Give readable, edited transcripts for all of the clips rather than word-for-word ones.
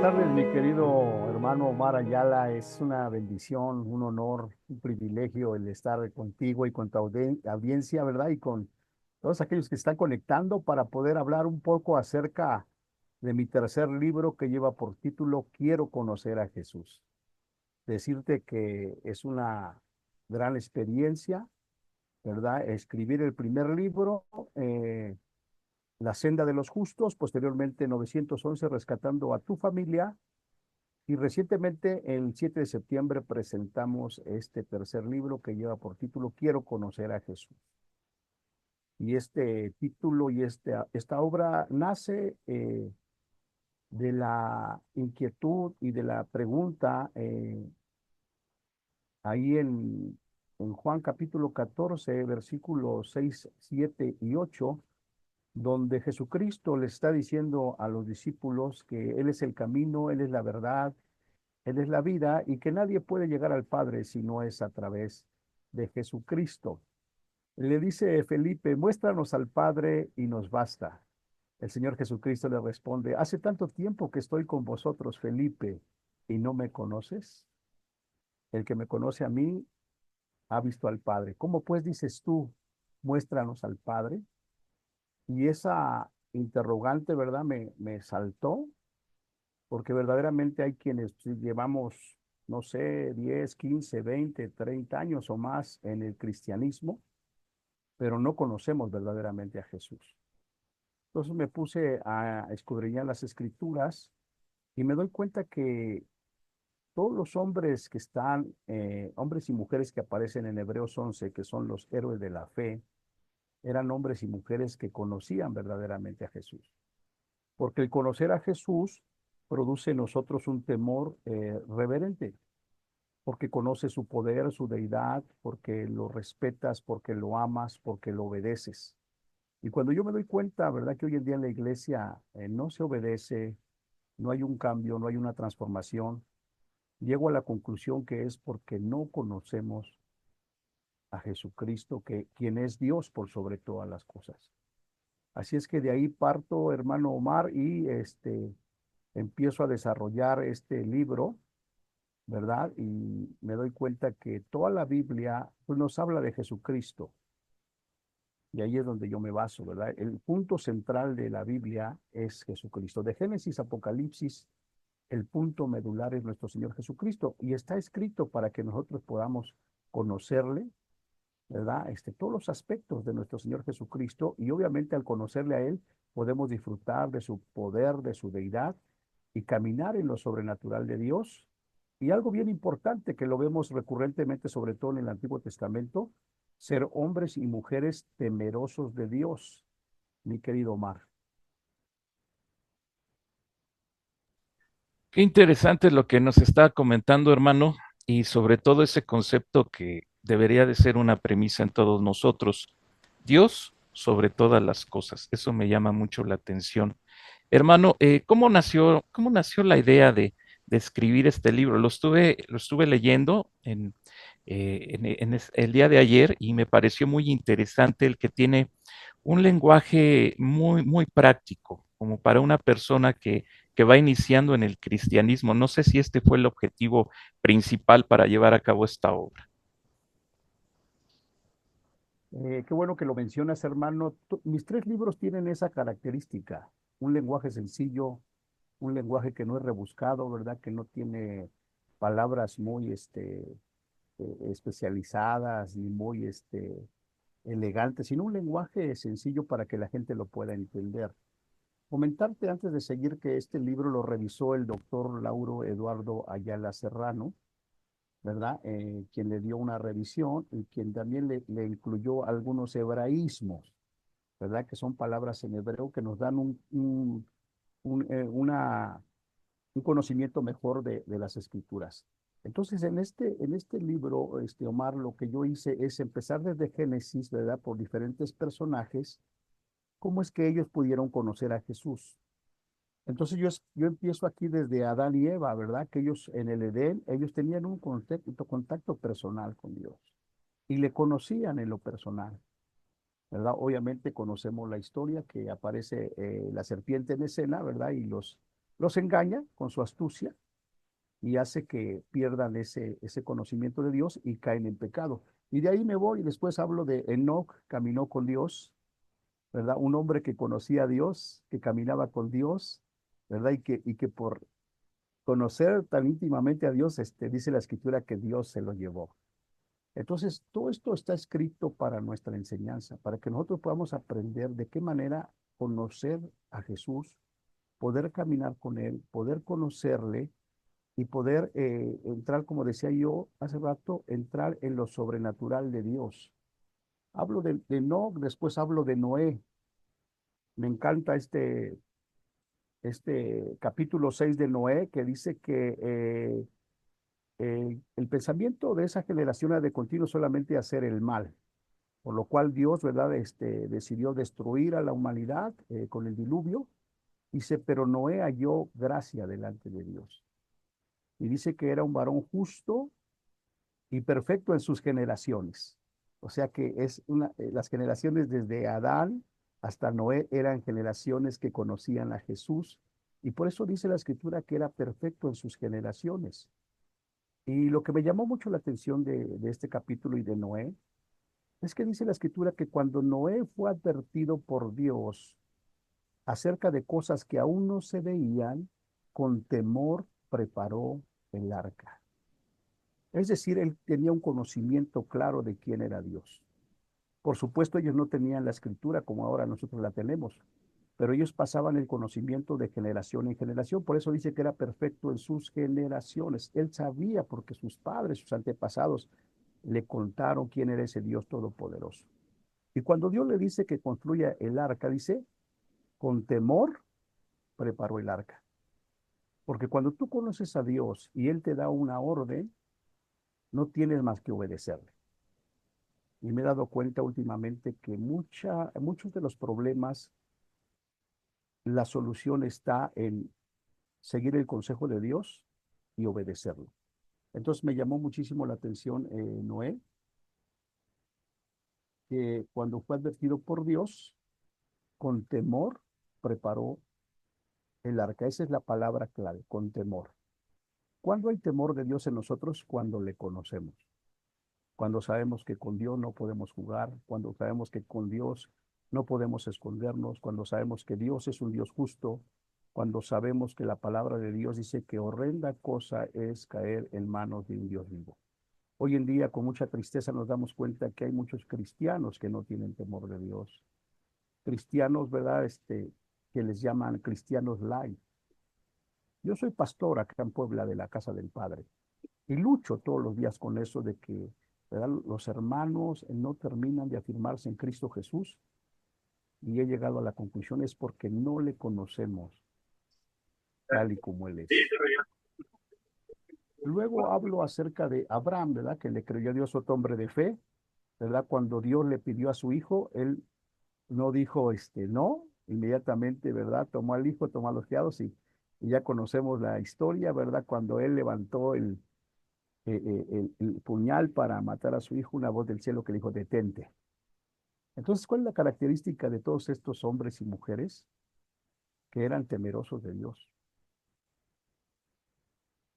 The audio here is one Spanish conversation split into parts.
tardes, mi querido hermano Omar Ayala. Es una bendición, un honor, un privilegio el estar contigo y con tu audiencia, ¿verdad? Y con todos aquellos que están conectando para poder hablar un poco acerca de mi tercer libro que lleva por título Quiero conocer a Jesús. Decirte que es una gran experiencia, ¿verdad? Escribir el primer libro, La senda de los justos, posteriormente 911, rescatando a tu familia. Y recientemente, el 7 de septiembre, presentamos este tercer libro que lleva por título Quiero conocer a Jesús. Y este título y esta obra nace de la inquietud y de la pregunta ahí en Juan capítulo 14, versículos 6, 7 y 8, donde Jesucristo le está diciendo a los discípulos que Él es el camino, Él es la verdad, Él es la vida y que nadie puede llegar al Padre si no es a través de Jesucristo. Le dice Felipe, muéstranos al Padre y nos basta. El Señor Jesucristo le responde, hace tanto tiempo que estoy con vosotros, Felipe, y no me conoces. El que me conoce a mí ha visto al Padre. ¿Cómo pues dices tú, muéstranos al Padre? Y esa interrogante, ¿verdad? Me saltó porque verdaderamente hay quienes llevamos, no sé, 10, 15, 20, 30 años o más en el cristianismo, pero no conocemos verdaderamente a Jesús. Entonces me puse a escudriñar las escrituras y me doy cuenta que todos los hombres que están, hombres y mujeres que aparecen en Hebreos 11, que son los héroes de la fe, eran hombres y mujeres que conocían verdaderamente a Jesús. Porque el conocer a Jesús produce en nosotros un temor reverente, porque conoces su poder, su deidad, porque lo respetas, porque lo amas, porque lo obedeces. Y cuando yo me doy cuenta, ¿verdad? Que hoy en día en la iglesia no se obedece, no hay un cambio, no hay una transformación, llego a la conclusión que es porque no conocemos a Jesucristo, que quien es Dios por sobre todas las cosas. Así es que de ahí parto, hermano Omar, y empiezo a desarrollar este libro, ¿verdad? Y me doy cuenta que toda la Biblia pues, nos habla de Jesucristo. Y ahí es donde yo me baso, ¿verdad? El punto central de la Biblia es Jesucristo. De Génesis a Apocalipsis, el punto medular es nuestro Señor Jesucristo. Y está escrito para que nosotros podamos conocerle, ¿verdad? Todos los aspectos de nuestro Señor Jesucristo. Y obviamente al conocerle a Él, podemos disfrutar de su poder, de su deidad y caminar en lo sobrenatural de Dios. Y algo bien importante que lo vemos recurrentemente, sobre todo en el Antiguo Testamento, ser hombres y mujeres temerosos de Dios, mi querido Omar. Qué interesante lo que nos está comentando, hermano, y sobre todo ese concepto que debería de ser una premisa en todos nosotros. Dios sobre todas las cosas. Eso me llama mucho la atención. Hermano, cómo nació la idea de escribir este libro? Lo estuve leyendo el día de ayer y me pareció muy interesante el que tiene un lenguaje muy, muy práctico, como para una persona que va iniciando en el cristianismo. No sé si este fue el objetivo principal para llevar a cabo esta obra. Qué bueno que lo mencionas, hermano. Mis tres libros tienen esa característica, un lenguaje sencillo, un lenguaje que no es rebuscado, ¿verdad? Que no tiene palabras muy especializadas ni muy elegantes, sino un lenguaje sencillo para que la gente lo pueda entender. Comentarte antes de seguir que este libro lo revisó el doctor Lauro Eduardo Ayala Serrano, ¿verdad? Quien le dio una revisión y quien también le incluyó algunos hebraísmos, ¿verdad? Que son palabras en hebreo que nos dan un, eh, una, un conocimiento mejor de las escrituras. Entonces, en este libro, Omar, lo que yo hice es empezar desde Génesis, ¿verdad? Por diferentes personajes, cómo es que ellos pudieron conocer a Jesús. Entonces yo empiezo aquí desde Adán y Eva, ¿verdad? Que ellos en el Edén, ellos tenían un contacto personal con Dios y le conocían en lo personal, ¿verdad? Obviamente conocemos la historia que aparece la serpiente en escena, ¿verdad? Y Los engaña con su astucia y hace que pierdan ese conocimiento de Dios y caen en pecado. Y de ahí me voy y después hablo de Enoc, caminó con Dios, ¿verdad? Un hombre que conocía a Dios, que caminaba con Dios, ¿verdad? Y que por conocer tan íntimamente a Dios, dice la escritura que Dios se lo llevó. Entonces, todo esto está escrito para nuestra enseñanza, para que nosotros podamos aprender de qué manera conocer a Jesús, poder caminar con Él, poder conocerle y poder entrar, como decía yo hace rato, entrar en lo sobrenatural de Dios. Hablo de Enoc, después hablo de Noé. Me encanta este capítulo 6 de Noé que dice que el pensamiento de esa generación era de continuo solamente hacer el mal, por lo cual Dios, ¿verdad? Decidió destruir a la humanidad con el diluvio. Dice, pero Noé halló gracia delante de Dios. Y dice que era un varón justo y perfecto en sus generaciones. O sea que las generaciones desde Adán hasta Noé eran generaciones que conocían a Jesús. Y por eso dice la escritura que era perfecto en sus generaciones. Y lo que me llamó mucho la atención de este capítulo y de Noé es que dice la escritura que cuando Noé fue advertido por Dios acerca de cosas que aún no se veían, con temor preparó el arca. Es decir, él tenía un conocimiento claro de quién era Dios. Por supuesto, ellos no tenían la escritura como ahora nosotros la tenemos, pero ellos pasaban el conocimiento de generación en generación. Por eso dice que era perfecto en sus generaciones. Él sabía porque sus padres, sus antepasados, le contaron quién era ese Dios todopoderoso. Y cuando Dios le dice que construya el arca, dice, con temor preparó el arca. Porque cuando tú conoces a Dios y Él te da una orden, no tienes más que obedecerle. Y me he dado cuenta últimamente que muchos de los problemas, la solución está en seguir el consejo de Dios y obedecerlo. Entonces me llamó muchísimo la atención Noé, que cuando fue advertido por Dios, con temor preparó el arca. Esa es la palabra clave, con temor. ¿Cuándo hay temor de Dios en nosotros? Cuando le conocemos. Cuando sabemos que con Dios no podemos jugar, cuando sabemos que con Dios no podemos escondernos, cuando sabemos que Dios es un Dios justo, cuando sabemos que la palabra de Dios dice que horrenda cosa es caer en manos de un Dios vivo. Hoy en día, con mucha tristeza, nos damos cuenta que hay muchos cristianos que no tienen temor de Dios. Cristianos, ¿verdad? Que les llaman cristianos light. Yo soy pastor acá en Puebla de la Casa del Padre. Y lucho todos los días con eso de que, ¿verdad? Los hermanos no terminan de afirmarse en Cristo Jesús y he llegado a la conclusión es porque no le conocemos tal y como Él es. Luego hablo acerca de Abraham, ¿verdad? Que le creyó a Dios, otro hombre de fe, ¿verdad? Cuando Dios le pidió a su hijo, él no dijo no, inmediatamente, ¿verdad? Tomó al hijo, tomó a los criados y ya conocemos la historia, ¿verdad? Cuando él levantó el puñal para matar a su hijo, una voz del cielo que le dijo, detente. Entonces, ¿cuál es la característica de todos estos hombres y mujeres que eran temerosos de Dios?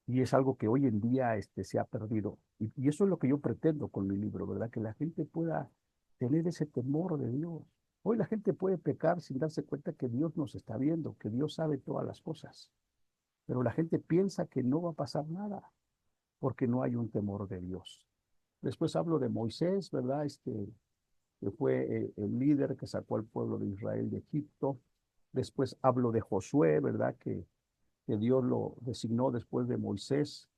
Y es algo que hoy en día se ha perdido. Y eso es lo que yo pretendo con mi libro, ¿verdad? Que la gente pueda tener ese temor de Dios. Hoy la gente puede pecar sin darse cuenta que Dios nos está viendo, que Dios sabe todas las cosas. Pero la gente piensa que no va a pasar nada porque no hay un temor de Dios. Después hablo de Moisés, ¿verdad? Que fue el líder que sacó al pueblo de Israel de Egipto. Después hablo de Josué, ¿verdad? Que Dios lo designó después de Moisés.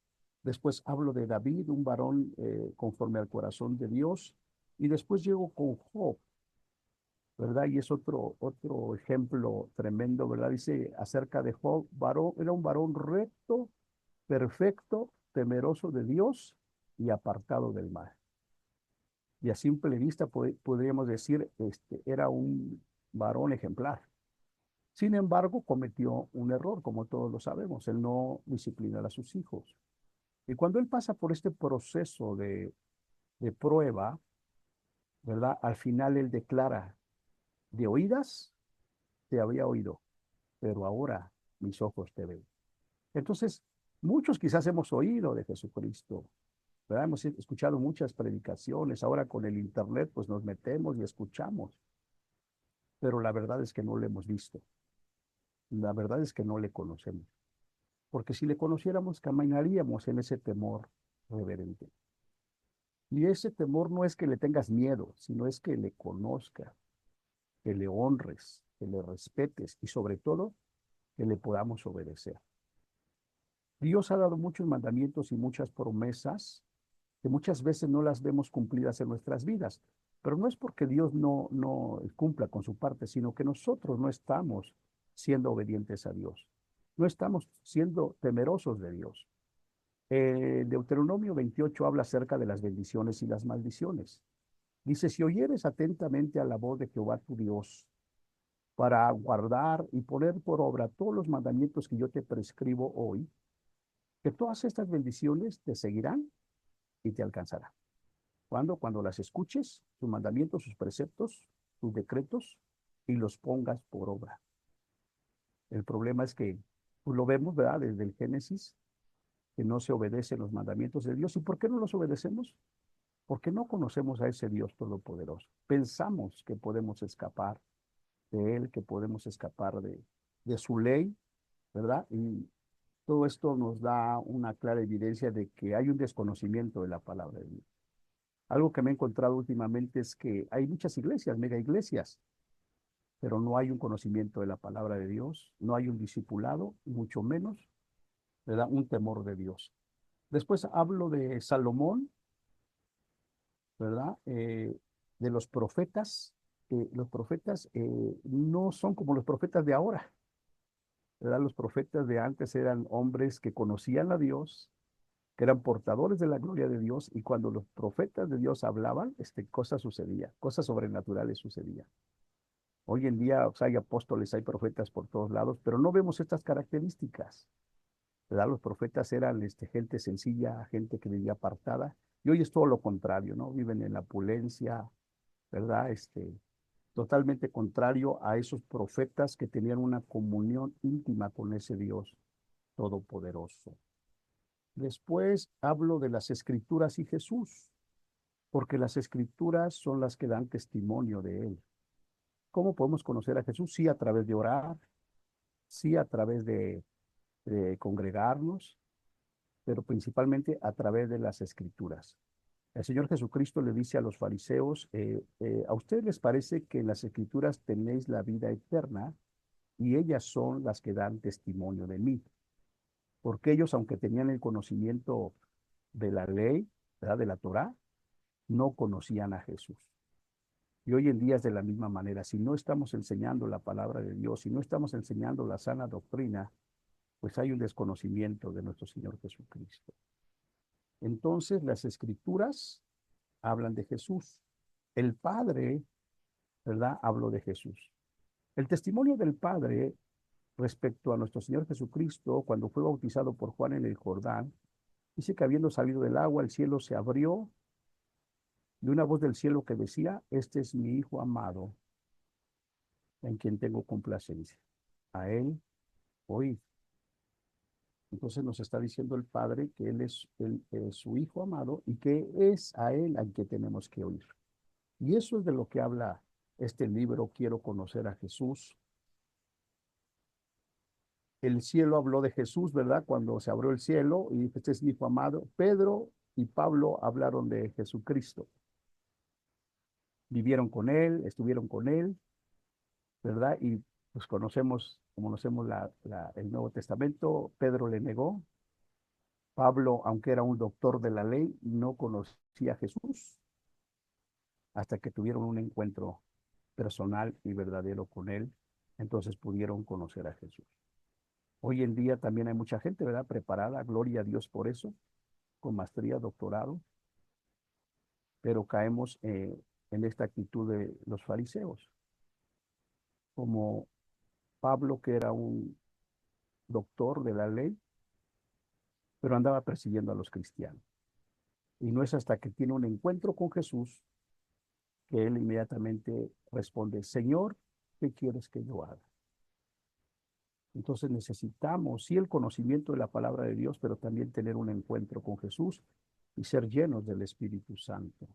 Después hablo de David, un varón conforme al corazón de Dios. Y después llego con Job, ¿verdad? Y es otro ejemplo tremendo, ¿verdad? Dice acerca de Job, varón, era un varón recto, perfecto, temeroso de Dios y apartado del mal. Y a simple vista podríamos decir, era un varón ejemplar. Sin embargo, cometió un error, como todos lo sabemos, él no disciplinar a sus hijos. Y cuando él pasa por este proceso de prueba, ¿verdad? Al final él declara, de oídas te había oído, pero ahora mis ojos te ven. Entonces, muchos quizás hemos oído de Jesucristo, ¿verdad? Hemos escuchado muchas predicaciones, ahora con el internet pues nos metemos y escuchamos, pero la verdad es que no lo hemos visto, la verdad es que no le conocemos, porque si le conociéramos caminaríamos en ese temor reverente. Y ese temor no es que le tengas miedo, sino es que le conozcas, que le honres, que le respetes y sobre todo que le podamos obedecer. Dios ha dado muchos mandamientos y muchas promesas que muchas veces no las vemos cumplidas en nuestras vidas, pero no es porque Dios no cumpla con su parte, sino que nosotros no estamos siendo obedientes a Dios, no estamos siendo temerosos de Dios. Deuteronomio 28 habla acerca de las bendiciones y las maldiciones. Dice, si oyeres atentamente a la voz de Jehová tu Dios, para guardar y poner por obra todos los mandamientos que yo te prescribo hoy, que todas estas bendiciones te seguirán y te alcanzarán. ¿Cuándo? Cuando las escuches, sus mandamientos, sus preceptos, sus decretos, y los pongas por obra. El problema es que pues lo vemos, ¿verdad? Desde el Génesis, que no se obedecen los mandamientos de Dios. ¿Y por qué no los obedecemos? Porque no conocemos a ese Dios todopoderoso. Pensamos que podemos escapar de Él, que podemos escapar de su ley, ¿verdad? Y todo esto nos da una clara evidencia de que hay un desconocimiento de la palabra de Dios. Algo que me he encontrado últimamente es que hay muchas iglesias, mega iglesias, pero no hay un conocimiento de la palabra de Dios, no hay un discipulado, mucho menos, ¿verdad? Un temor de Dios. Después hablo de Salomón, ¿verdad? De los profetas, que los profetas no son como los profetas de ahora, ¿verdad? Los profetas de antes eran hombres que conocían a Dios, que eran portadores de la gloria de Dios, y cuando los profetas de Dios hablaban, cosas sucedían, cosas sobrenaturales sucedían. Hoy en día o sea, hay apóstoles, hay profetas por todos lados, pero no vemos estas características, ¿verdad? Los profetas eran gente sencilla, gente que vivía apartada, y hoy es todo lo contrario, ¿no? Viven en la opulencia, ¿verdad? Totalmente contrario a esos profetas que tenían una comunión íntima con ese Dios todopoderoso. Después hablo de las escrituras y Jesús, porque las escrituras son las que dan testimonio de él. ¿Cómo podemos conocer a Jesús? Sí, a través de orar, sí, a través de congregarnos, pero principalmente a través de las escrituras. El Señor Jesucristo le dice a los fariseos, a ustedes les parece que en las escrituras tenéis la vida eterna y ellas son las que dan testimonio de mí, porque ellos, aunque tenían el conocimiento de la ley, ¿verdad? De la Torá, no conocían a Jesús. Y hoy en día es de la misma manera. Si no estamos enseñando la palabra de Dios, si no estamos enseñando la sana doctrina, pues hay un desconocimiento de nuestro Señor Jesucristo. Entonces, las escrituras hablan de Jesús. El Padre, ¿verdad? Habló de Jesús. El testimonio del Padre respecto a nuestro Señor Jesucristo, cuando fue bautizado por Juan en el Jordán, dice que habiendo salido del agua, el cielo se abrió y una voz del cielo que decía, este es mi Hijo amado, en quien tengo complacencia. A él oíd. Entonces nos está diciendo el Padre que él es su Hijo amado y que es a Él al que tenemos que oír. Y eso es de lo que habla este libro, Quiero conocer a Jesús. El cielo habló de Jesús, ¿verdad? Cuando se abrió el cielo y dijo, este es mi Hijo amado. Pedro y Pablo hablaron de Jesucristo. Vivieron con Él, estuvieron con Él, ¿verdad? Y pues conocemos el Nuevo Testamento. Pedro le negó. Pablo, aunque era un doctor de la ley, no conocía a Jesús hasta que tuvieron un encuentro personal y verdadero con él, entonces pudieron conocer a Jesús. Hoy en día también hay mucha gente, ¿verdad? Preparada, gloria a Dios por eso, con maestría, doctorado, pero caemos en esta actitud de los fariseos, como Pablo, que era un doctor de la ley, pero andaba persiguiendo a los cristianos. Y no es hasta que tiene un encuentro con Jesús que él inmediatamente responde, Señor, ¿qué quieres que yo haga? Entonces necesitamos, sí, el conocimiento de la palabra de Dios, pero también tener un encuentro con Jesús y ser llenos del Espíritu Santo.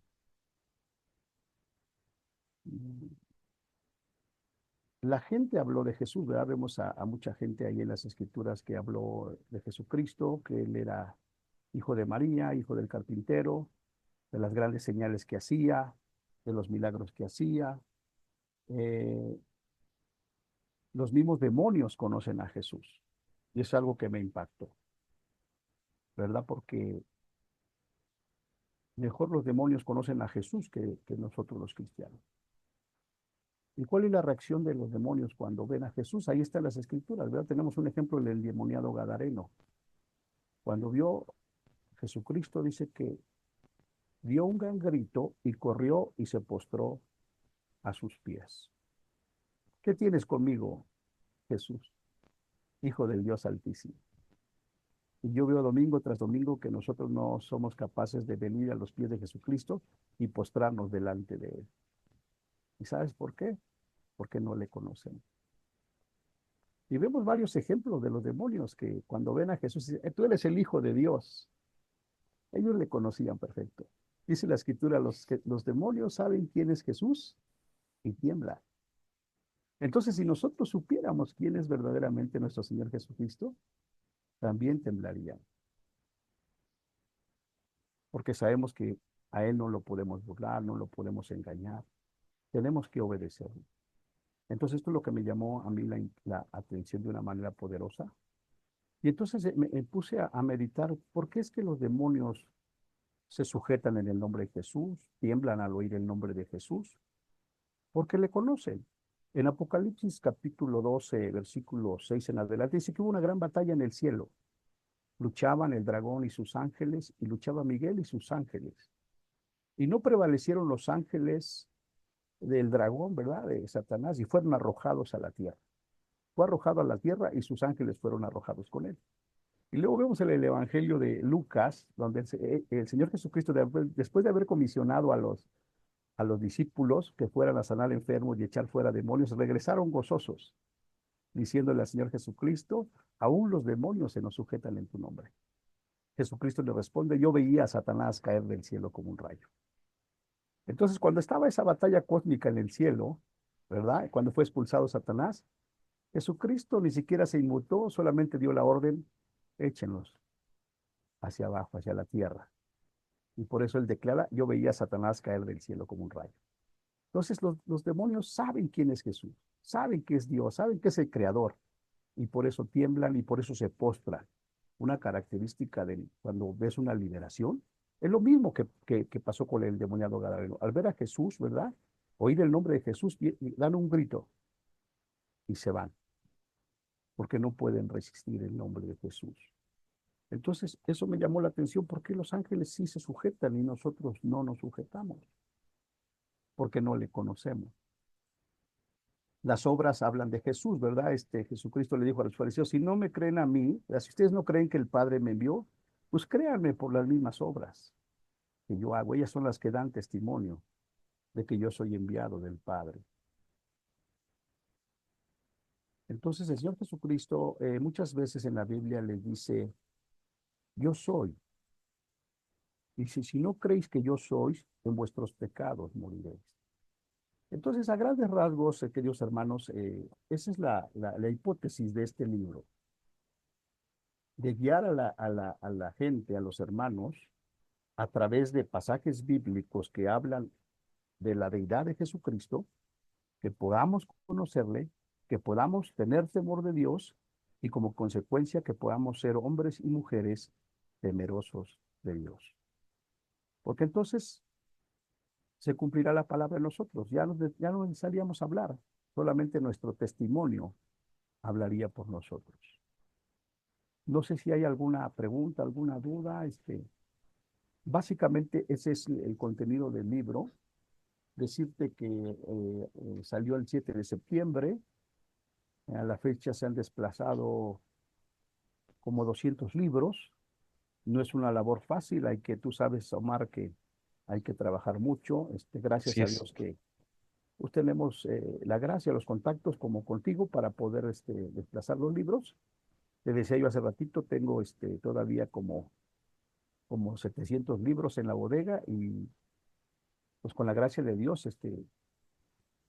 La gente habló de Jesús, ¿verdad? Vemos a mucha gente ahí en las Escrituras que habló de Jesucristo, que él era hijo de María, hijo del carpintero, de las grandes señales que hacía, de los milagros que hacía. Eh, los mismos demonios conocen a Jesús. Y es algo que me impactó, ¿verdad? Porque mejor los demonios conocen a Jesús que nosotros los cristianos. ¿Y cuál es la reacción de los demonios cuando ven a Jesús? Ahí están las escrituras, ¿verdad? Tenemos un ejemplo del endemoniado Gadareno. Cuando vio Jesucristo, dice que dio un gran grito y corrió y se postró a sus pies. ¿Qué tienes conmigo, Jesús, Hijo del Dios Altísimo? Y yo veo domingo tras domingo que nosotros no somos capaces de venir a los pies de Jesucristo y postrarnos delante de Él. ¿Y sabes por qué? Porque no le conocen. Y vemos varios ejemplos de los demonios que cuando ven a Jesús dicen, tú eres el Hijo de Dios. Ellos le conocían perfecto. Dice la Escritura, los demonios saben quién es Jesús y tiemblan. Entonces, si nosotros supiéramos quién es verdaderamente nuestro Señor Jesucristo, también temblarían, porque sabemos que a Él no lo podemos burlar, no lo podemos engañar, tenemos que obedecerlo. Entonces, esto es lo que me llamó a mí la atención de una manera poderosa. Y entonces me puse a meditar, ¿por qué es que los demonios se sujetan en el nombre de Jesús, tiemblan al oír el nombre de Jesús? Porque le conocen. En Apocalipsis capítulo 12, versículo 6 en adelante, dice que hubo una gran batalla en el cielo. Luchaban el dragón y sus ángeles, y luchaba Miguel y sus ángeles. Y no prevalecieron los ángeles del dragón, ¿verdad? De Satanás, y fueron arrojados a la tierra. Fue arrojado a la tierra y sus ángeles fueron arrojados con él. Y luego vemos en el Evangelio de Lucas, donde el Señor Jesucristo, después de haber comisionado a los discípulos que fueran a sanar enfermos y echar fuera demonios, regresaron gozosos, diciéndole al Señor Jesucristo, aún los demonios se nos sujetan en tu nombre. Jesucristo le responde, yo veía a Satanás caer del cielo como un rayo. Entonces, cuando estaba esa batalla cósmica en el cielo, ¿verdad? Cuando fue expulsado Satanás, Jesucristo ni siquiera se inmutó, solamente dio la orden, échenlos hacia abajo, hacia la tierra. Y por eso él declara, yo veía a Satanás caer del cielo como un rayo. Entonces los demonios saben quién es Jesús, saben que es Dios, saben que es el creador, y por eso tiemblan y por eso se postran. Una característica de cuando ves una liberación, es lo mismo que pasó con el demoniado Gadareno. Al ver a Jesús, ¿verdad? Oír el nombre de Jesús, y dan un grito y se van, porque no pueden resistir el nombre de Jesús. Entonces, eso me llamó la atención, porque los ángeles sí se sujetan y nosotros no nos sujetamos, porque no le conocemos. Las obras hablan de Jesús, ¿verdad? Jesucristo le dijo a los fariseos, si no me creen a mí, si ustedes no creen que el Padre me envió, pues créanme por las mismas obras que yo hago. Ellas son las que dan testimonio de que yo soy enviado del Padre. Entonces el Señor Jesucristo muchas veces en la Biblia les dice, yo soy. Y si no creéis que yo soy, en vuestros pecados moriréis. Entonces, a grandes rasgos, queridos hermanos, esa es la hipótesis de este libro, de guiar a la gente, a los hermanos, a través de pasajes bíblicos que hablan de la deidad de Jesucristo, que podamos conocerle, que podamos tener temor de Dios y como consecuencia que podamos ser hombres y mujeres temerosos de Dios. Porque entonces se cumplirá la palabra en nosotros. Ya no necesitaríamos hablar, solamente nuestro testimonio hablaría por nosotros. No sé si hay alguna pregunta, alguna duda. Básicamente ese es el contenido del libro. Decirte que salió el 7 de septiembre. A la fecha se han desplazado como 200 libros. No es una labor fácil. Tú sabes, Omar, que hay que trabajar mucho. Gracias Así a es. Dios que pues tenemos la gracia, los contactos como contigo para poder desplazar los libros. Te decía yo hace ratito, tengo todavía como 700 libros en la bodega y pues con la gracia de Dios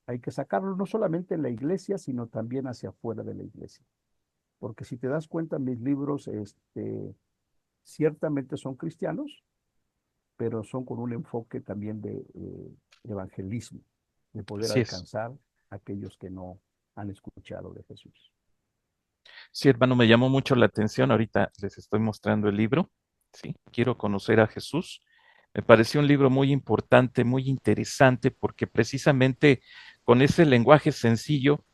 hay que sacarlos no solamente en la iglesia, sino también hacia afuera de la iglesia. Porque si te das cuenta, mis libros ciertamente son cristianos, pero son con un enfoque también de evangelismo, de poder Así es. alcanzar a aquellos que no han escuchado de Jesús. Sí, hermano, me llamó mucho la atención. Ahorita les estoy mostrando el libro. Sí, quiero conocer a Jesús. Me pareció un libro muy importante, muy interesante, porque precisamente con ese lenguaje sencillo,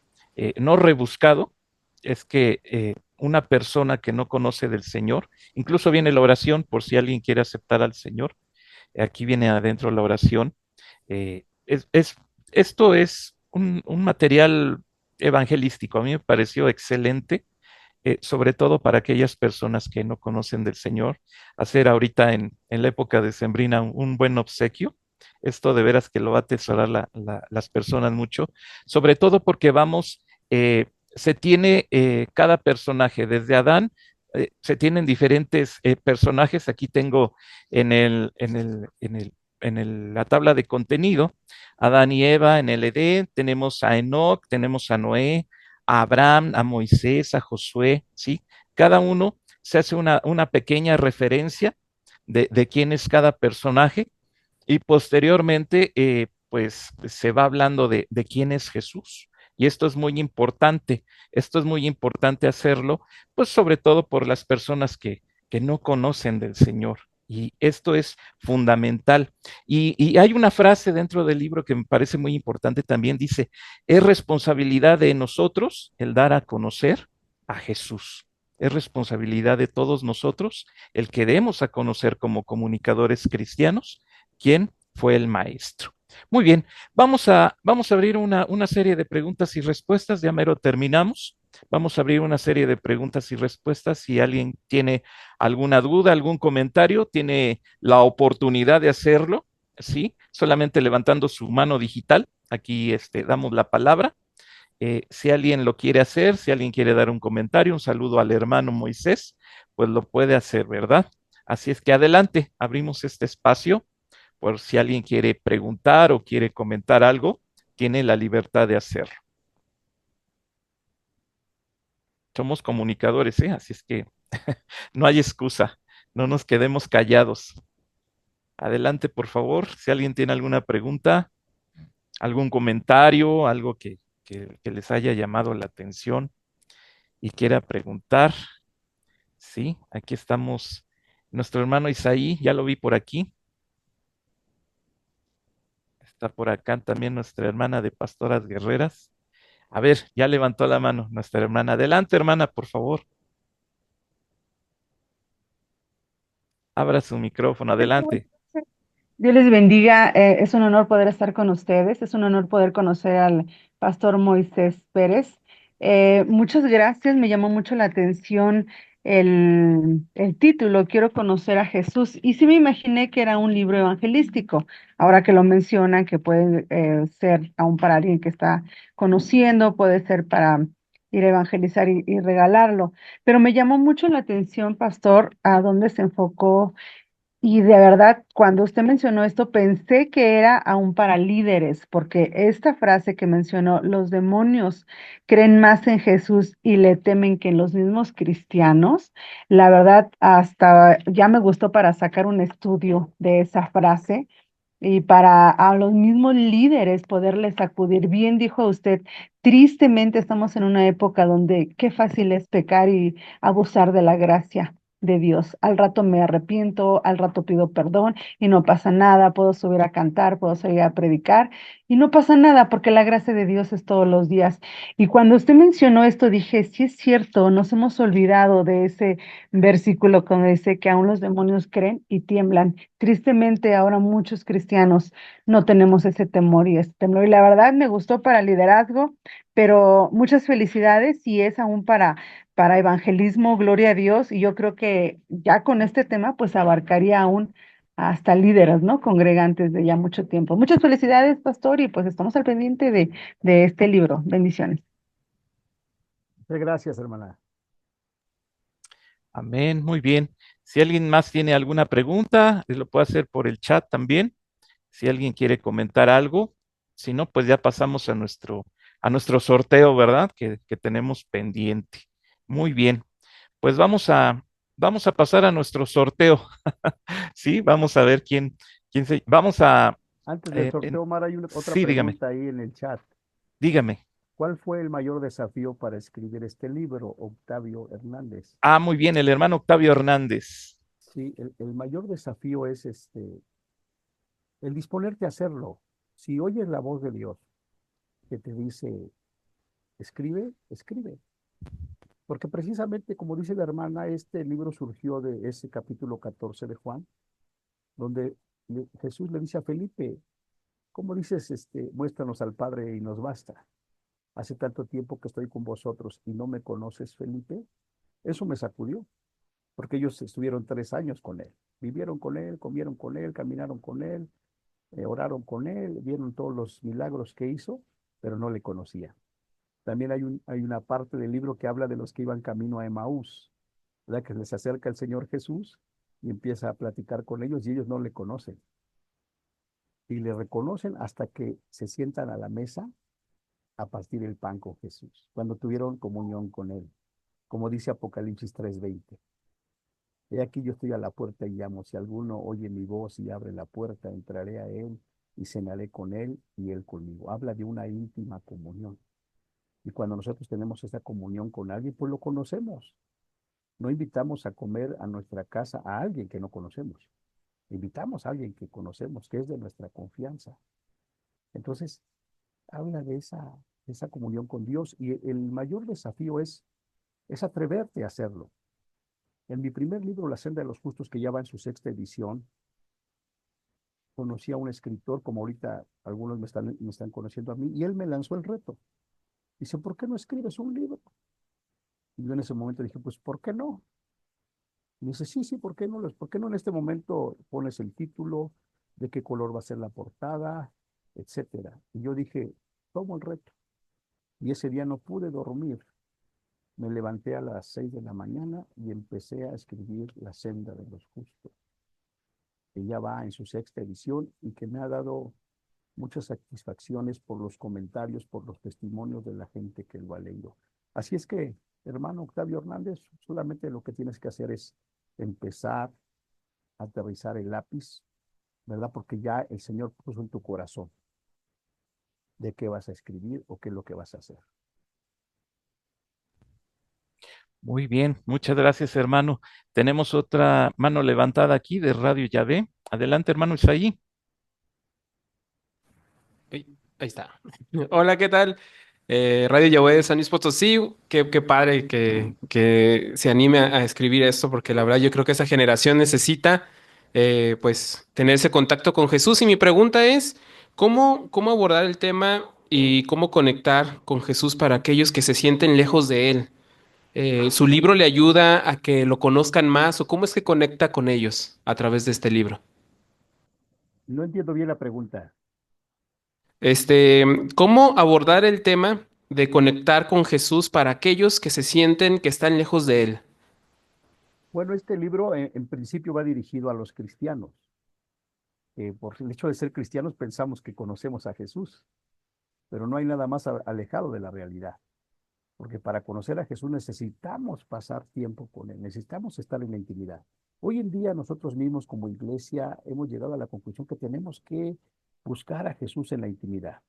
no rebuscado, es que una persona que no conoce del Señor, incluso viene la oración por si alguien quiere aceptar al Señor, aquí viene adentro la oración. eh, es, es- Esto es un material evangelístico. A mí me pareció excelente, sobre todo para aquellas personas que no conocen del Señor, hacer ahorita en la época decembrina un buen obsequio. Esto de veras que lo va a atesorar las personas mucho, sobre todo porque se tiene cada personaje, desde Adán, se tienen diferentes personajes. Aquí tengo la tabla de contenido, Adán y Eva en el Edén, tenemos a Enoc, tenemos a Noé, a Abraham, a Moisés, a Josué, ¿sí? Cada uno se hace una pequeña referencia de quién es cada personaje y posteriormente, pues se va hablando de quién es Jesús. Y esto es muy importante, esto es muy importante hacerlo, pues sobre todo por las personas que no conocen del Señor. Y esto es fundamental. Y hay una frase dentro del libro que me parece muy importante también, dice, es responsabilidad de nosotros el dar a conocer a Jesús. Es responsabilidad de todos nosotros el que demos a conocer como comunicadores cristianos quién fue el maestro. Muy bien, vamos a abrir una serie de preguntas y respuestas, ya mero terminamos. Vamos a abrir una serie de preguntas y respuestas. Si alguien tiene alguna duda, algún comentario, tiene la oportunidad de hacerlo, ¿sí? Solamente levantando su mano digital. Aquí damos la palabra. Si alguien lo quiere hacer, si alguien quiere dar un comentario, un saludo al hermano Moisés, pues lo puede hacer, ¿verdad? Así es que adelante, abrimos este espacio por si alguien quiere preguntar o quiere comentar algo, tiene la libertad de hacerlo. Somos comunicadores, ¿eh? Así es que no hay excusa, no nos quedemos callados. Adelante, por favor, si alguien tiene alguna pregunta, algún comentario, algo que les haya llamado la atención y quiera preguntar, sí, aquí estamos. Nuestro hermano Isaí, ya lo vi por aquí. Está por acá también nuestra hermana de Pastoras Guerreras. A ver, ya levantó la mano nuestra hermana. Adelante, hermana, por favor. Abra su micrófono. Adelante. Dios les bendiga. Es un honor poder estar con ustedes. Es un honor poder conocer al pastor Moisés Pérez. Muchas gracias. Me llamó mucho la atención el título, Quiero conocer a Jesús. Y sí me imaginé que era un libro evangelístico. Ahora que lo mencionan, que puede ser aún para alguien que está conociendo, puede ser para ir a evangelizar y regalarlo. Pero me llamó mucho la atención, pastor, a dónde se enfocó y de verdad, cuando usted mencionó esto, pensé que era aún para líderes, porque esta frase que mencionó, los demonios creen más en Jesús y le temen que en los mismos cristianos, la verdad, hasta ya me gustó para sacar un estudio de esa frase y para a los mismos líderes poderles acudir. Bien dijo usted, tristemente estamos en una época donde qué fácil es pecar y abusar de la gracia de Dios. Al rato me arrepiento, al rato pido perdón y no pasa nada, puedo subir a cantar, puedo salir a predicar y no pasa nada porque la gracia de Dios es todos los días. Y cuando usted mencionó esto, dije, sí es cierto, nos hemos olvidado de ese versículo cuando dice que aún los demonios creen y tiemblan. Tristemente, ahora muchos cristianos no tenemos ese temor y ese temor. Y la verdad me gustó para liderazgo, pero muchas felicidades y es aún para evangelismo, gloria a Dios. Y yo creo que ya con este tema, pues abarcaría aún hasta líderes, ¿no? Congregantes de ya mucho tiempo. Muchas felicidades, pastor, y pues estamos al pendiente de este libro. Bendiciones. Muchas gracias, hermana. Amén, muy bien. Si alguien más tiene alguna pregunta, lo puede hacer por el chat también. Si alguien quiere comentar algo, si no, pues ya pasamos a nuestro sorteo, ¿verdad? Que tenemos pendiente. Muy bien, pues vamos a pasar a nuestro sorteo. Sí, vamos a ver vamos a, Antes del en- sorteo, Omar, hay otra sí, dígame, pregunta ahí en el chat. dígame. ¿Cuál fue el mayor desafío para escribir este libro, Octavio Hernández? Ah, muy bien, el hermano Octavio Hernández. Sí, el mayor desafío es el disponerte a hacerlo. Si oyes la voz de Dios que te dice, escribe, escribe. Porque precisamente, como dice la hermana, este libro surgió de ese capítulo 14 de Juan, donde Jesús le dice a Felipe, ¿cómo dices, muéstranos al Padre y nos basta? Hace tanto tiempo que estoy con vosotros y no me conoces, Felipe. Eso me sacudió, porque ellos estuvieron 3 años con él. Vivieron con él, comieron con él, caminaron con él, oraron con él, vieron todos los milagros que hizo, pero no le conocía. También hay una parte del libro que habla de los que iban camino a Emaús, ¿verdad? Que les acerca el Señor Jesús y empieza a platicar con ellos y ellos no le conocen. Y le reconocen hasta que se sientan a la mesa a partir el pan con Jesús, cuando tuvieron comunión con él, como dice Apocalipsis 3:20. He aquí yo estoy a la puerta y llamo, si alguno oye mi voz y abre la puerta, entraré a él y cenaré con él y él conmigo. Habla de una íntima comunión. Y cuando nosotros tenemos esa comunión con alguien, pues lo conocemos. No invitamos a comer a nuestra casa a alguien que no conocemos. Invitamos a alguien que conocemos, que es de nuestra confianza. Entonces, habla de esa comunión con Dios y el mayor desafío es atreverte a hacerlo. En mi primer libro, La senda de los justos, que ya va en su 6ª edición, conocí a un escritor, como ahorita algunos me están conociendo a mí, y él me lanzó el reto. Dice, ¿por qué no escribes un libro? Y yo en ese momento dije, pues, ¿por qué no? Y dice, sí, sí, ¿por qué no? ¿Por qué no en este momento pones el título, de qué color va a ser la portada, etcétera? Y yo dije, tomo el reto. Y ese día no pude dormir. Me levanté a las 6 de la mañana y empecé a escribir La senda de los justos, que ya va en su 6ª edición y que me ha dado muchas satisfacciones por los comentarios, por los testimonios de la gente que lo ha leído. Así es que, hermano Octavio Hernández, solamente lo que tienes que hacer es empezar a aterrizar el lápiz, ¿verdad? Porque ya el Señor puso en tu corazón de qué vas a escribir o qué es lo que vas a hacer. Muy bien, muchas gracias, hermano. Tenemos otra mano levantada aquí de Radio Yahvé. Adelante, hermano Isaí. Ahí ahí está. Hola, ¿qué tal? Radio Yahweh de San Luis Potosí. Qué padre que se anime a escribir esto, porque la verdad yo creo que esa generación necesita pues tener ese contacto con Jesús. Y mi pregunta es, ¿cómo abordar el tema y cómo conectar con Jesús para aquellos que se sienten lejos de Él? ¿Su libro le ayuda a que lo conozcan más o cómo es que conecta con ellos a través de este libro? No entiendo bien la pregunta. Este, ¿cómo abordar el tema de conectar con Jesús para aquellos que se sienten que están lejos de Él? Bueno, este libro en principio va dirigido a los cristianos. Por el hecho de ser cristianos pensamos que conocemos a Jesús, pero no hay nada más alejado de la realidad, porque para conocer a Jesús necesitamos pasar tiempo con Él, necesitamos estar en la intimidad. Hoy en día nosotros mismos como iglesia hemos llegado a la conclusión que tenemos que buscar a Jesús en la intimidad.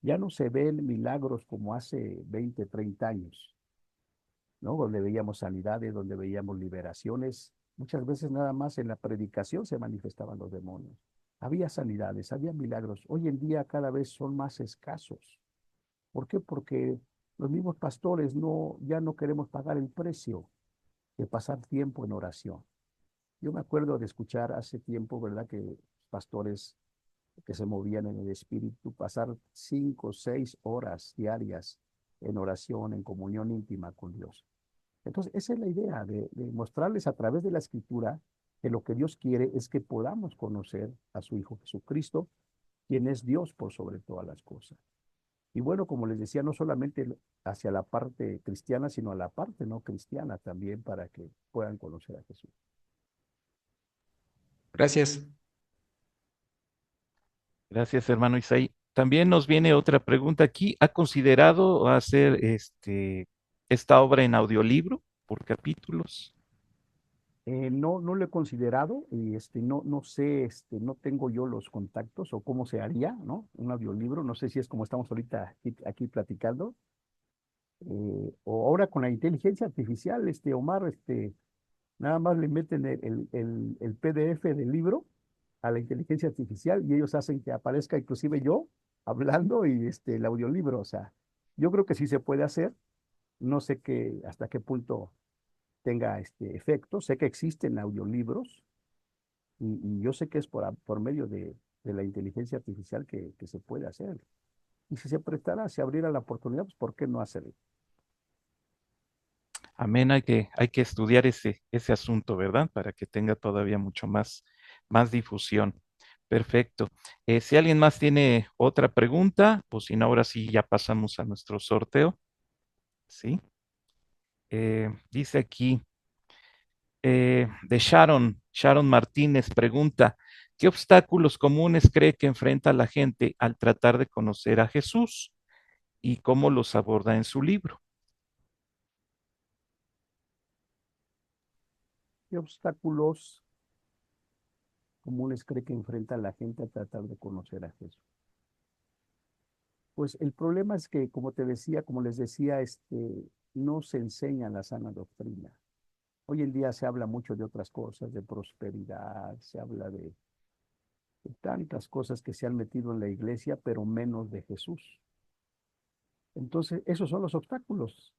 Ya no se ven milagros como hace 20, 30 años, ¿no? Donde veíamos sanidades, donde veíamos liberaciones. Muchas veces nada más en la predicación se manifestaban los demonios. Había sanidades, había milagros. Hoy en día cada vez son más escasos. ¿Por qué? Porque los mismos pastores ya no queremos pagar el precio de pasar tiempo en oración. Yo me acuerdo de escuchar hace tiempo, ¿verdad? Que pastores que se movían en el espíritu, pasar 5 o 6 horas diarias en oración, en comunión íntima con Dios. Entonces, esa es la idea de mostrarles a través de la escritura que lo que Dios quiere es que podamos conocer a su Hijo Jesucristo, quien es Dios por sobre todas las cosas. Y bueno, como les decía, no solamente hacia la parte cristiana, sino a la parte no cristiana también, para que puedan conocer a Jesús. Gracias. Gracias, hermano Isaí. También nos viene otra pregunta aquí. ¿Ha considerado hacer esta obra en audiolibro por capítulos? No, no lo he considerado y no sé, no tengo yo los contactos o cómo se haría, ¿no? Un audiolibro, no sé si es como estamos ahorita aquí platicando, o ahora con la inteligencia artificial, Omar, nada más le meten el PDF del libro a la inteligencia artificial y ellos hacen que aparezca inclusive yo hablando y el audiolibro, o sea, yo creo que sí se puede hacer, no sé hasta qué punto tenga este efecto. Sé que existen audiolibros y yo sé que es por medio de la inteligencia artificial que se puede hacer. Y si se prestara, si abriera la oportunidad, pues ¿por qué no hacerlo? Amén, hay que estudiar ese asunto, ¿verdad? Para que tenga todavía mucho más difusión. Perfecto. Si alguien más tiene otra pregunta, pues si no, ahora sí ya pasamos a nuestro sorteo. ¿Sí? Dice aquí, de Sharon Martínez pregunta, ¿qué obstáculos comunes cree que enfrenta la gente al tratar de conocer a Jesús y cómo los aborda en su libro? ¿Qué obstáculos comunes cree que enfrenta la gente a tratar de conocer a Jesús? Pues el problema es que, como te decía, como les decía, no se enseña la sana doctrina. Hoy en día se habla mucho de otras cosas, de prosperidad, se habla de tantas cosas que se han metido en la iglesia, pero menos de Jesús. Entonces, esos son los obstáculos,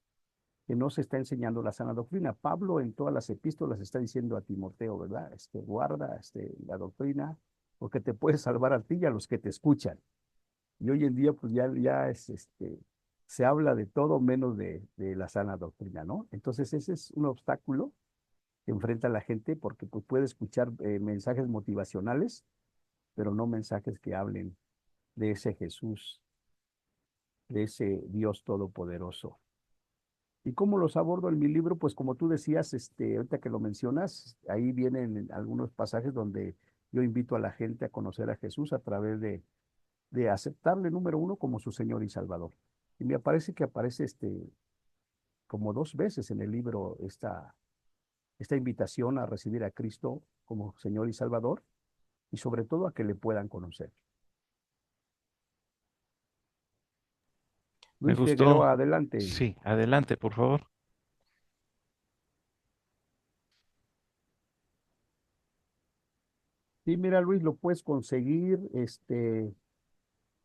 que no se está enseñando la sana doctrina. Pablo en todas las epístolas está diciendo a Timoteo, ¿verdad? Guarda la doctrina, porque te puedes salvar a ti y a los que te escuchan. Y hoy en día, pues ya se habla de todo menos de la sana doctrina, ¿no? Entonces, ese es un obstáculo que enfrenta la gente, porque pues, puede escuchar mensajes motivacionales, pero no mensajes que hablen de ese Jesús, de ese Dios todopoderoso. ¿Y cómo los abordo en mi libro? Pues como tú decías, ahorita que lo mencionas, ahí vienen algunos pasajes donde yo invito a la gente a conocer a Jesús a través de aceptarle, número uno, como su Señor y Salvador. Y me parece que aparece como dos veces en el libro esta invitación a recibir a Cristo como Señor y Salvador y sobre todo a que le puedan conocer. Me Luis gustó. Figueroa, adelante. Sí, adelante, por favor. Sí, mira, Luis, lo puedes conseguir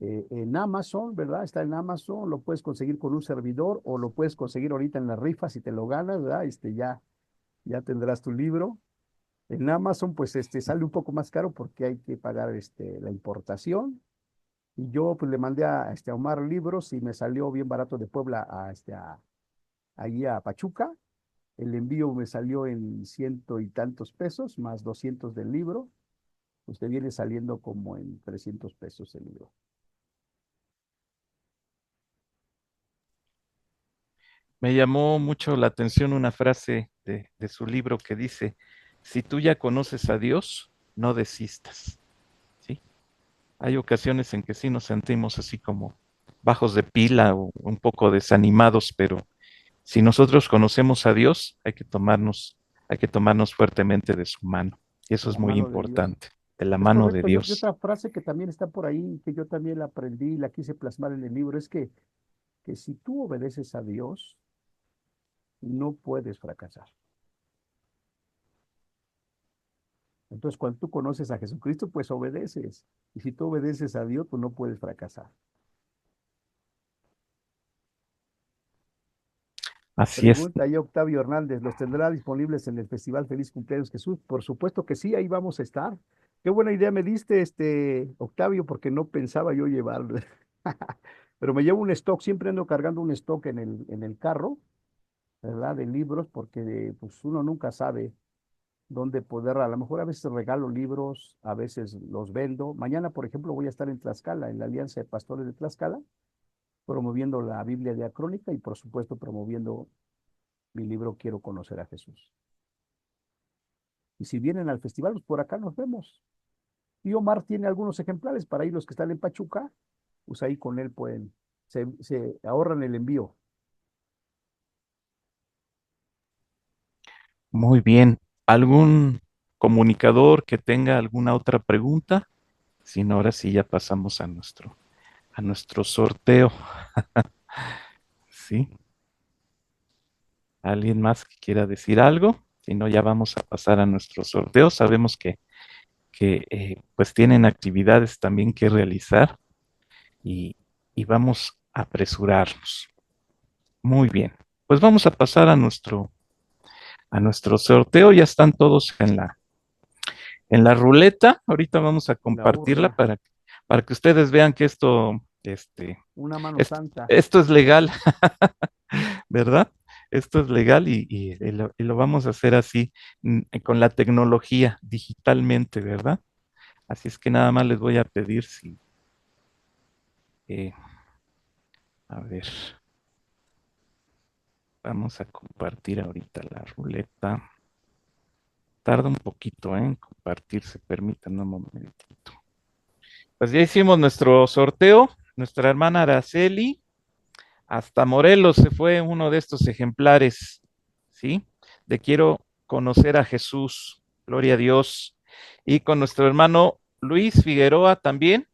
en Amazon, ¿verdad? Está en Amazon, lo puedes conseguir con un servidor o lo puedes conseguir ahorita en la rifa si te lo ganas, ¿verdad? Ya tendrás tu libro. En Amazon, pues sale un poco más caro porque hay que pagar la importación. Y yo pues le mandé a Omar libros y me salió bien barato de Puebla ahí a Pachuca. El envío me salió en ciento y tantos pesos, más 200 del libro. Usted viene saliendo como en 300 pesos el libro. Me llamó mucho la atención una frase de su libro que dice, si tú ya conoces a Dios, no desistas. ¿Sí? Hay ocasiones en que sí nos sentimos así como bajos de pila o un poco desanimados, pero si nosotros conocemos a Dios, hay que tomarnos fuertemente de su mano. Y eso De es la muy mano de Dios. importante, de la Es mano de correcto. Y Dios. otra frase que también está por ahí, que yo también la aprendí y la quise plasmar en el libro, es que si tú obedeces a Dios, no puedes fracasar. Entonces, cuando tú conoces a Jesucristo, pues obedeces. Y si tú obedeces a Dios, pues no puedes fracasar. Así es. Pregunta ahí Octavio Hernández, ¿los tendrá disponibles en el Festival Feliz Cumpleaños Jesús? Por supuesto que sí, ahí vamos a estar. Qué buena idea me diste, Octavio, porque no pensaba yo llevarlo. Pero me llevo un stock, siempre ando cargando un stock en el carro, ¿verdad? De libros, porque pues uno nunca sabe. donde poder, a lo mejor a veces regalo libros, a veces los vendo. Mañana, por ejemplo, voy a estar en Tlaxcala, en la Alianza de Pastores de Tlaxcala, promoviendo la Biblia diacrónica y por supuesto promoviendo mi libro Quiero conocer a Jesús. Y si vienen al festival, pues por acá nos vemos. Y Omar tiene algunos ejemplares para ir los que están en Pachuca, pues ahí con él pueden, se ahorran el envío. Muy bien. ¿Algún comunicador que tenga alguna otra pregunta? Si no, ahora sí ya pasamos a nuestro sorteo. ¿Sí? ¿Alguien más que quiera decir algo? Si no, ya vamos a pasar a nuestro sorteo. Sabemos que pues tienen actividades también que realizar y, y vamos a apresurarnos. Muy bien. Pues vamos a pasar a nuestro sorteo. Ya están todos en la ruleta. Ahorita vamos a La compartirla urna, para que ustedes vean que una mano esto, santa. esto es legal, ¿verdad? Esto es legal y lo vamos a hacer así, con la tecnología, digitalmente, ¿verdad? Así es que nada más les voy a pedir si, eh, a ver, vamos a compartir ahorita la ruleta. Tarda un poquito, en compartirse, permítanme un momentito. Pues ya hicimos nuestro sorteo. Nuestra hermana Araceli hasta Morelos se fue uno de estos ejemplares, ¿sí? De Quiero conocer a Jesús, gloria a Dios. Y con nuestro hermano Luis Figueroa también,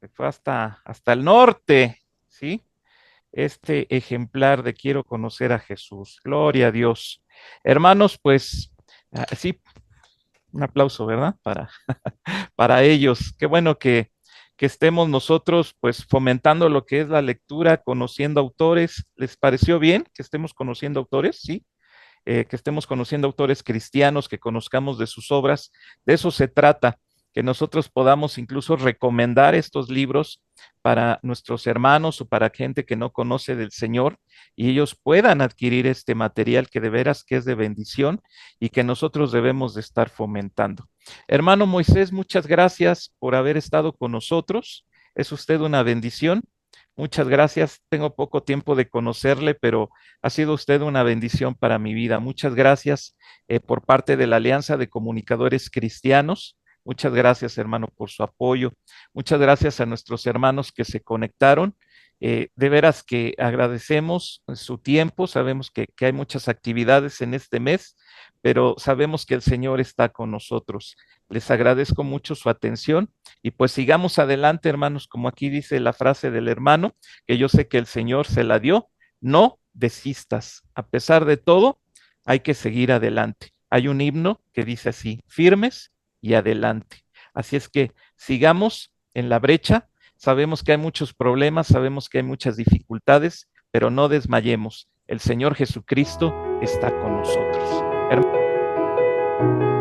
que fue hasta el norte, ¿sí? Este ejemplar de Quiero conocer a Jesús, gloria a Dios. Hermanos, pues, sí, un aplauso, ¿verdad? Para ellos. Qué bueno que estemos nosotros pues fomentando lo que es la lectura, conociendo autores. ¿Les pareció bien que estemos conociendo autores? Sí, que estemos conociendo autores cristianos, que conozcamos de sus obras. De eso se trata, que nosotros podamos incluso recomendar estos libros para nuestros hermanos o para gente que no conoce del Señor y ellos puedan adquirir este material que de veras que es de bendición y que nosotros debemos de estar fomentando. Hermano Moisés, muchas gracias por haber estado con nosotros. Es usted una bendición. Muchas gracias. Tengo poco tiempo de conocerle, pero ha sido usted una bendición para mi vida. Muchas gracias por parte de la Alianza de Comunicadores Cristianos. Muchas gracias, hermano, por su apoyo. Muchas gracias a nuestros hermanos que se conectaron. De veras que agradecemos su tiempo. Sabemos que hay muchas actividades en este mes, pero sabemos que el Señor está con nosotros. Les agradezco mucho su atención y pues sigamos adelante, hermanos, como aquí dice la frase del hermano, que yo sé que el Señor se la dio. No desistas. A pesar de todo, hay que seguir adelante. Hay un himno que dice así, firmes y adelante. Así es que sigamos en la brecha. Sabemos que hay muchos problemas, sabemos que hay muchas dificultades, pero no desmayemos. El Señor Jesucristo está con nosotros. Hermanos,